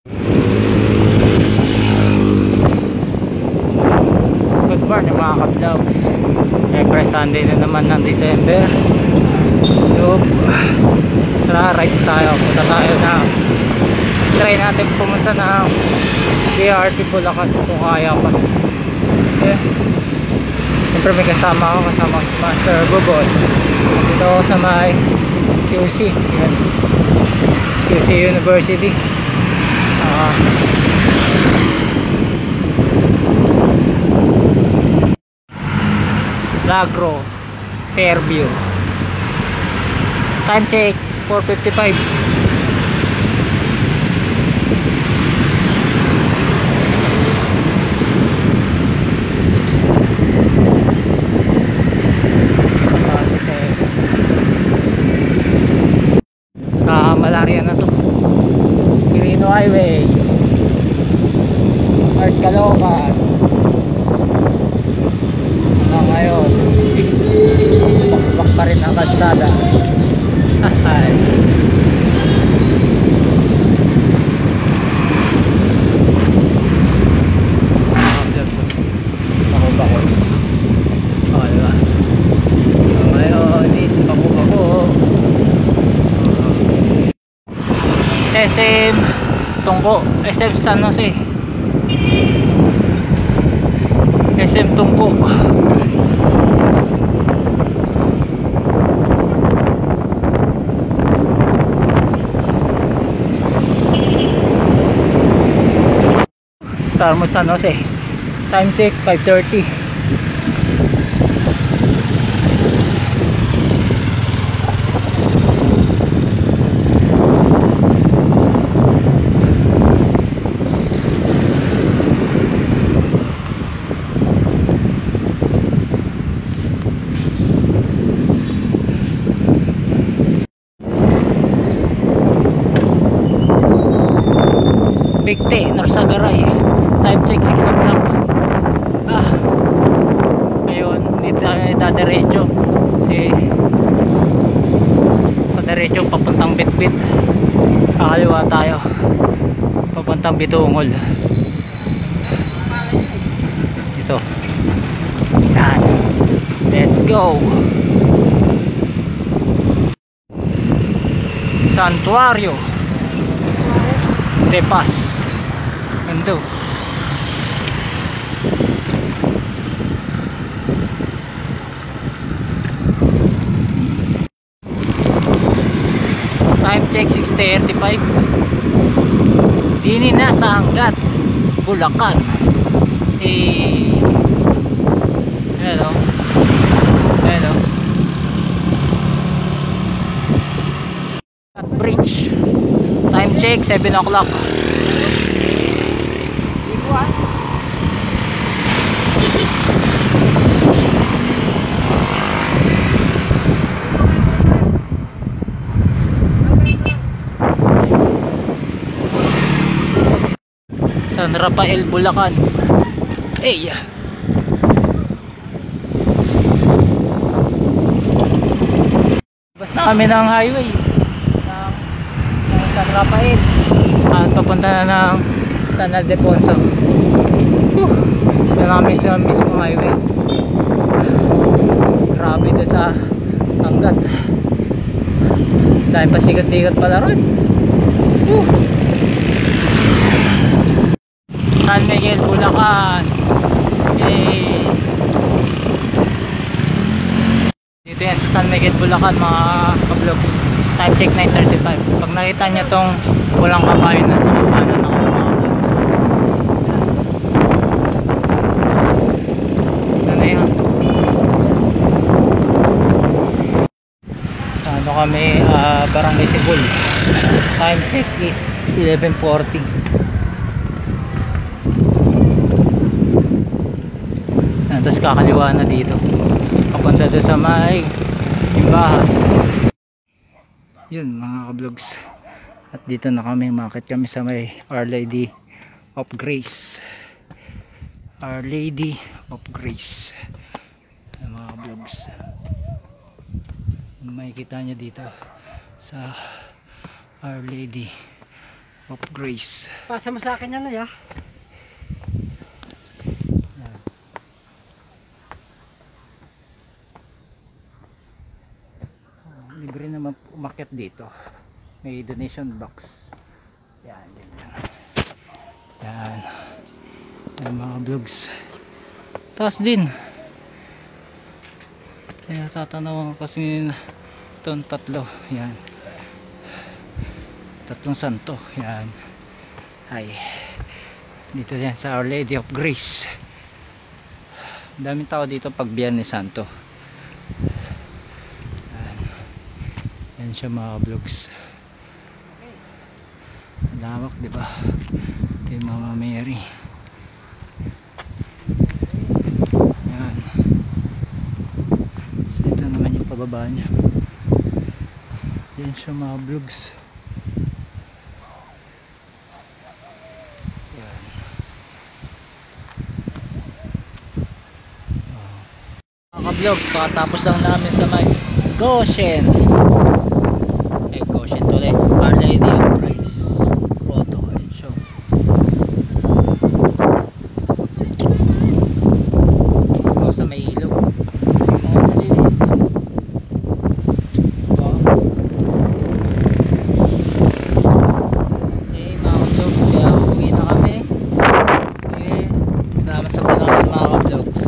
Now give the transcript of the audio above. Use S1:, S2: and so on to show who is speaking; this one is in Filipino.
S1: Good morning mga ka-vlogs. Siyempre Sunday na naman ng December. So, tara, rides tayo. Punta tayo na try natin pumunta ng BRT Bulacan kung kaya pa. Okay. Siyempre may kasama ako si Master Bubol. Dito ako sa may QC. Yan. QC University. Lagro Fairview. Time check 4:55. Sa Malaria na to, Quirino Highway, North Caloocan. Ngayon bakbak pa rin ang kalsada. Ay. Bako. Oh, diba? Ngayon is bako. SM Tungko, SM San Jose, SM Tungko. Star mo San Jose. Time check 5:30. Bigte, Norsagaray. Time check 6 o'clock. Ngayon, dadiretso. Padiretso papuntang Bitbit. Kakaliwa tayo. Papuntang Bitungol. Ito. Yan. Let's go. Santuario de Paz. Ando. Time check 6:35. Dini na sa hanggat Bulacan. Hello. At bridge. Time check 7 o'clock. San Rafael, Bulacan. Hey. Basta kami ng highway ng San Rafael at papunta na ng San Ildefonso. Ito namin sa mismo highway. Grabe doon sa hanggat. Dahil pasikat-sikat pala rin. San Miguel, Bulacan. Yay. Dito yan sa San Miguel, Bulacan mga ka-vlogs. Time check 9:35. Pag nakita nyo tong walang kabayan na nakakanan ako mga ito na yan. Sa ano kami, Barangay Sibol. Time check is 11:40. Tapos kakaliwa na dito papunta doon sa may simbahan. Yun mga ka-vlogs, at dito na kami, makit kami sa may Our Lady of Grace. Our Lady of Grace mga ka-vlogs. Makikita nyo dito sa Our Lady of Grace.
S2: Pasa mo sa akin yan, Loy, ha?
S1: Yan. Libre naman umakyat dito. May donation box. Yan, yan. Yan. Yan mga vlogs. Taas din. Kaya tatanong kasi itong tatlo. Yan. Tatlong santo. Yan. Ay. Dito yan sa Our Lady of Grace. Daming tao dito pag Biyernes Santo. Yan. Yan siya mga vlogs. Lawak, di ba? Ito yung Mama Mary. Yan. So ito naman yung pababa niya. Yan siya mga vlogs. Yan. Mga vlogs, pakatapos lang namin sa may Goshen. Goshen tuloy. Our Lady of Grace. Grotto. Ayun siya. Ito sa may ilog. Mga vlogs, kaya uwi na kami. Salamat sa panonood mga vlogs.